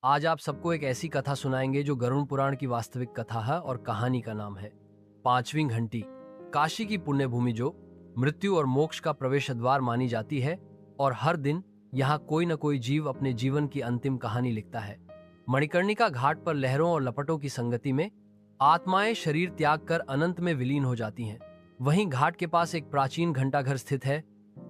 आज आप सबको एक ऐसी कथा सुनाएंगे जो गरुड़ पुराण की वास्तविक कथा है और कहानी का नाम है पांचवी घंटी। काशी की पुण्य भूमि जो मृत्यु और मोक्ष का प्रवेश द्वार मानी जाती है और हर दिन यहाँ कोई न कोई जीव अपने जीवन की अंतिम कहानी लिखता है। मणिकर्णिका घाट पर लहरों और लपटों की संगति में आत्माएं शरीर त्याग कर अनंत में विलीन हो जाती हैं। वहीं घाट के पास एक प्राचीन घंटाघर स्थित है।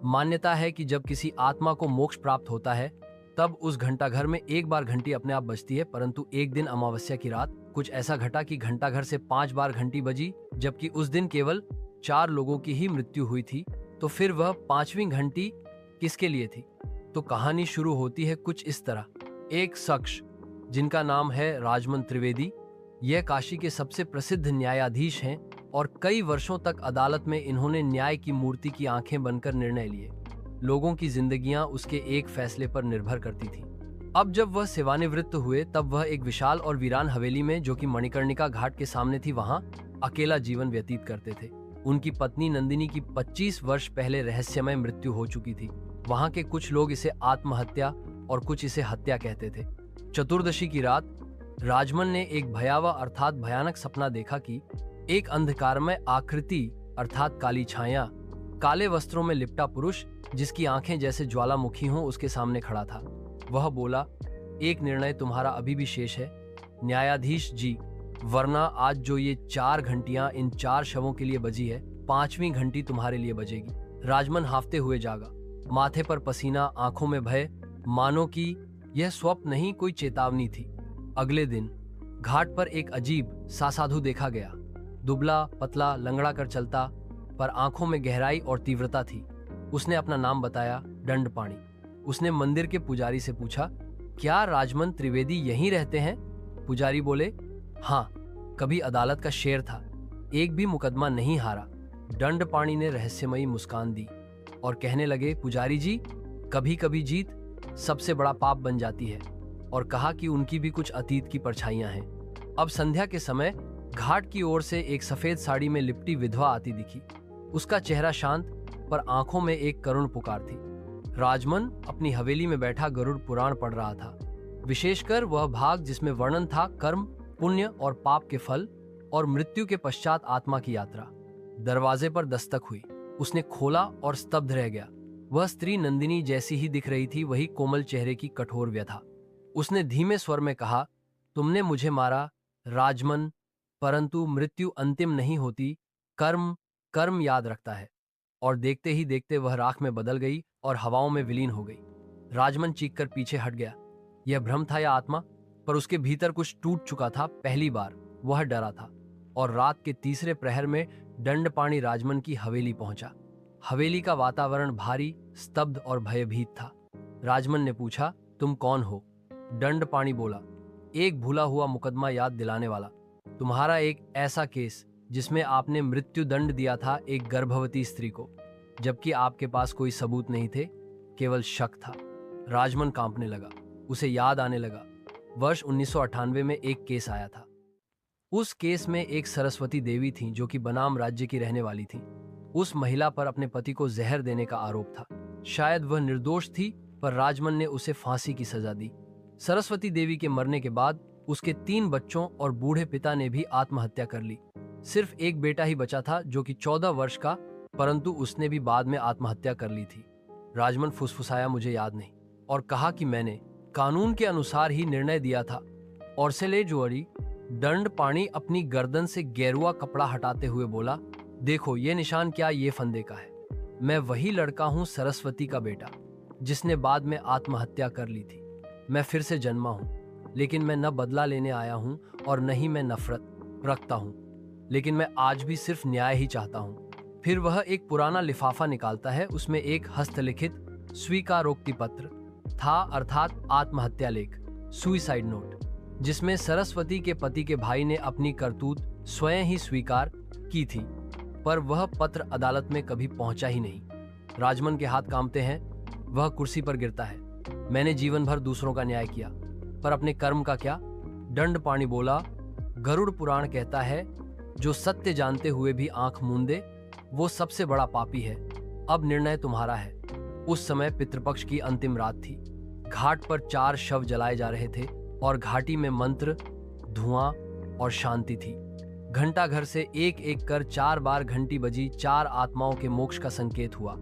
मान्यता है कि जब किसी आत्मा को मोक्ष प्राप्त होता है तब उस घंटाघर में एक बार घंटी अपने आप बजती है, परंतु एक दिन अमावस्या की रात कुछ ऐसा घटा कि घंटाघर से 5 बार घंटी बजी, जबकि उस दिन केवल 4 लोगों की ही मृत्यु हुई थी। तो फिर वह पांचवी घंटी किसके लिए थी? तो कहानी शुरू होती है कुछ इस तरह। एक शख्स जिनका नाम है राजमन त्रिवेदी, यह काशी के सबसे प्रसिद्ध न्यायाधीश हैं और कई वर्षों तक अदालत में इन्होंने न्याय की मूर्ति की आंखें बनकर निर्णय लिए। लोगों की जिंदगियां उसके एक फैसले पर निर्भर करती थी। अब जब वह सेवानिवृत्त हुए तब वह एक विशाल और वीरान हवेली में, जो कि मणिकर्णिका घाट के सामने थी, वहां अकेला जीवन व्यतीत करते थे। उनकी पत्नी नंदिनी की 25 वर्ष पहले रहस्यमय मृत्यु हो चुकी थी। वहां के कुछ लोग इसे आत्महत्या और कुछ इसे हत्या कहते थे। चतुर्दशी की रात राजमन ने एक भयावह अर्थात भयानक सपना देखा कि एक अंधकारमय आकृति अर्थात काली छाया, काले वस्त्रों में लिपटा पुरुष जिसकी आंखें जैसे ज्वालामुखी हों उसके सामने खड़ा था। वह बोला, एक निर्णय तुम्हारा अभी भी शेष है न्यायाधीश जी, वरना आज जो ये 4 घंटियां इन 4 शवों के लिए बजी है, 5वीं घंटी तुम्हारे लिए बजेगी। राजमन हाफते हुए जागा, माथे पर पसीना, आंखों में भय, मानो कि यह स्वप्न नहीं कोई चेतावनी थी। अगले दिन घाट पर एक अजीब सा साधु देखा गया। दुबला पतला लंगड़ा कर चलता, पर आंखों में गहराई और तीव्रता थी। उसने अपना नाम बताया, दंडपाणी। उसने मंदिर के पुजारी से पूछा, क्या राजमन त्रिवेदी यहीं रहते हैं? पुजारी बोले, हाँ, कभी अदालत का शेर था, एक भी मुकदमा नहीं हारा। दंडपाणी ने रहस्यमयी मुस्कान दी और कहने लगे, पुजारी जी, कभी कभी जीत सबसे बड़ा पाप बन जाती है, और कहा कि उनकी भी कुछ अतीत की परछाइयां हैं। अब संध्या के समय घाट की ओर से एक सफेद साड़ी में लिपटी विधवा आती दिखी। उसका चेहरा शांत, पर आंखों में एक करुण पुकार थी। राजमन अपनी हवेली में बैठा गरुड़ पुराण पढ़ रहा था, विशेषकर वह भाग जिसमें वर्णन था कर्म, पुण्य और पाप के फल और मृत्यु के पश्चात आत्मा की यात्रा। दरवाजे पर दस्तक हुई। उसने खोला और स्तब्ध रह गया। वह स्त्री नंदिनी जैसी ही दिख रही थी, वही कोमल चेहरे की कठोर व्यथा। उसने धीमे स्वर में कहा, तुमने मुझे मारा राजमन, परंतु मृत्यु अंतिम नहीं होती, कर्म कर्म याद रखता है। और देखते ही देखते वह राख में बदल गई और हवाओं में विलीन हो गई। राजमन चीखकर पीछे हट गया। यह भ्रम था या आत्मा? पर उसके भीतर कुछ टूट चुका था। पहली बार वह डरा था। और रात के तीसरे प्रहर में दंडपाणी राजमन की हवेली पहुंचा। हवेली का वातावरण भारी, स्तब्ध और भयभीत था। राजमन ने पूछा, तुम कौन हो? दंडपाणी बोला, एक भूला हुआ मुकदमा याद दिलाने वाला। तुम्हारा एक ऐसा केस जिसमें आपने मृत्यु दंड दिया था एक गर्भवती स्त्री को, जबकि आपके पास कोई सबूत नहीं थे, केवल शक था। राजमन कांपने लगा। उसे याद आने लगा, वर्ष 1998 में एक केस आया था। उस केस में एक सरस्वती देवी थी जो कि बनाम राज्य की रहने वाली थी। उस महिला पर अपने पति को जहर देने का आरोप था। शायद वह निर्दोष थी, पर राजमन ने उसे फांसी की सजा दी। सरस्वती देवी के मरने के बाद उसके 3 बच्चों और बूढ़े पिता ने भी आत्महत्या कर ली। सिर्फ एक बेटा ही बचा था जो कि 14 वर्ष का, परंतु उसने भी बाद में आत्महत्या कर ली थी। राजमन फुसफुसाया, मुझे याद नहीं, और कहा कि मैंने कानून के अनुसार ही निर्णय दिया था। और से ले जोड़ी दंडपाणी अपनी गर्दन से गेरुआ कपड़ा हटाते हुए बोला, देखो ये निशान क्या, ये फंदे का है। मैं वही लड़का हूँ, सरस्वती का बेटा, जिसने बाद में आत्महत्या कर ली थी। मैं फिर से जन्मा हूँ, लेकिन मैं न बदला लेने आया हूँ और न ही मैं नफरत रखता हूँ, लेकिन मैं आज भी सिर्फ न्याय ही चाहता हूँ। फिर वह एक पुराना लिफाफा निकालता है। उसमें एक हस्तलिखित स्वीकारोक्ति पत्र था, अर्थात आत्महत्या लेख, सुइसाइड नोट, जिसमें सरस्वती के पति के भाई ने अपनी करतूत स्वयं ही स्वीकार की थी। पर वह पत्र अदालत में कभी पहुंचा ही नहीं। राजमन के हाथ कांपते हैं। वह कुर्सी पर गिरता है। मैंने जीवन भर दूसरों का न्याय किया, पर अपने कर्म का क्या? दंडपाणी बोला, गरुड़ पुराण कहता है, जो सत्य जानते हुए भी आंख मूंदे वो सबसे बड़ा पापी है। अब निर्णय तुम्हारा है। उस समय पितृपक्ष की अंतिम रात थी। घाट पर 4 शव जलाए जा रहे थे। और घाटी में मंत्र, धुआं और शांति थी। घंटा घर से एक एक कर 4 बार घंटी बजी। 4 आत्माओं के मोक्ष का संकेत हुआ,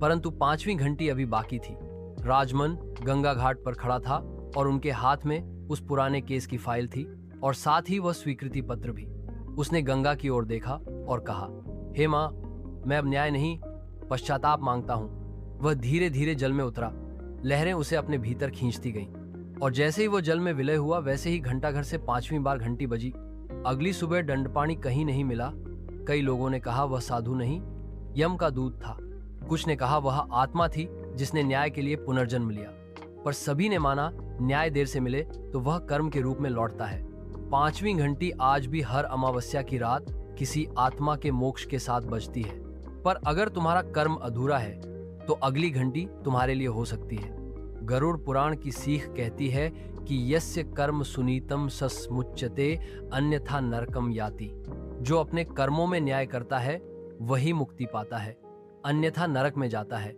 परंतु 5वीं घंटी अभी बाकी थी। राजमन गंगा घाट पर खड़ा था और उनके हाथ में उस पुराने केस की फाइल थी और साथ ही वह स्वीकृति पत्र भी। उसने गंगा की ओर देखा और कहा, हे माँ, मैं अब न्याय नहीं, पश्चाताप मांगता हूँ। वह धीरे धीरे जल में उतरा। लहरें उसे अपने भीतर खींचती गईं और जैसे ही वह जल में विलय हुआ वैसे ही घंटाघर से 5वीं बार घंटी बजी। अगली सुबह दंडपाणी कहीं नहीं मिला। कई लोगों ने कहा वह साधु नहीं, यम का दूत था। कुछ ने कहा वह आत्मा थी जिसने न्याय के लिए पुनर्जन्म लिया। पर सभी ने माना न्याय देर से मिले तो वह कर्म के रूप में लौटता है। 5वीं घंटी आज भी हर अमावस्या की रात किसी आत्मा के मोक्ष के साथ बजती है। पर अगर तुम्हारा कर्म अधूरा है तो अगली घंटी तुम्हारे लिए हो सकती है। गरुड़ पुराण की सीख कहती है कि यस्य कर्म सुनीतम सस्मुच्यते अन्यथा नरकम याति। जो अपने कर्मों में न्याय करता है वही मुक्ति पाता है, अन्यथा नरक में जाता है।